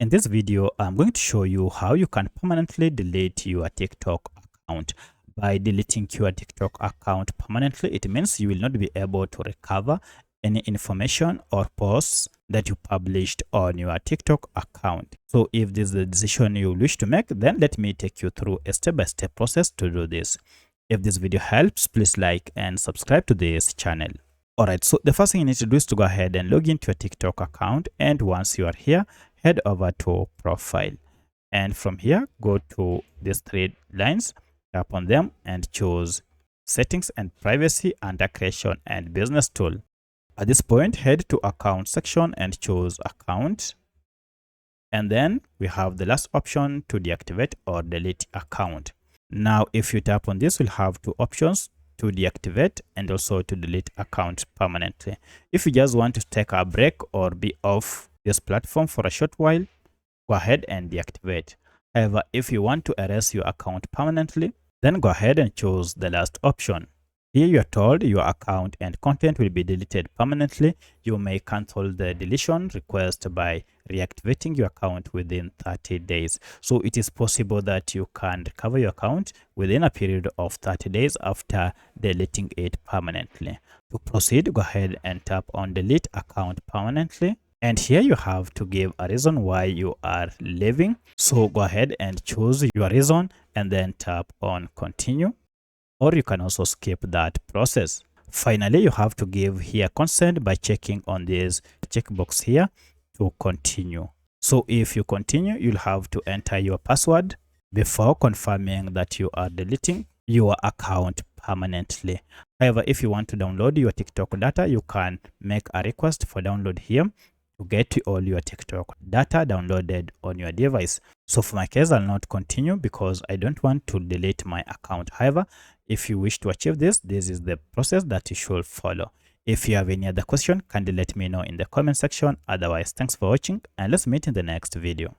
In this video, I'm going to show you how you can permanently delete your TikTok account. By deleting your TikTok account permanently, it means you will not be able to recover any information or posts that you published on your TikTok account. So if this is the decision you wish to make, then let me take you through a step-by-step process to do this. If this video helps, please like and subscribe to this channel. Alright, so the first thing you need to do is to go ahead and log into your TikTok account, and once you are here, head over to profile, and from here go to these three lines, tap on them and choose settings and privacy under creation and business tool. At this point, head to account section and choose account, and then we have the last option to deactivate or delete account. Now if you tap on this, we'll have two options: to deactivate and also to delete account permanently. If you just want to take a break or be off this platform for a short while, go ahead and deactivate. However, if you want to erase your account permanently, then go ahead and choose the last option. Here you are told your account and content will be deleted permanently. You may cancel the deletion request by reactivating your account within 30 days. So it is possible that you can recover your account within a period of 30 days after deleting it permanently. To proceed, go ahead and tap on delete account permanently. And here you have to give a reason why you are leaving. So go ahead and choose your reason and then tap on continue. Or you can also skip that process. Finally, you have to give here consent by checking on this checkbox here to continue. So if you continue, you'll have to enter your password before confirming that you are deleting your account permanently. However, if you want to download your TikTok data, you can make a request for download here to get all your TikTok data downloaded on your device. So for my case, I'll not continue because I don't want to delete my account. However, if you wish to achieve this, this is the process that you should follow. If you have any other question, kindly let me know in the comment section. Otherwise, thanks for watching and let's meet in the next video.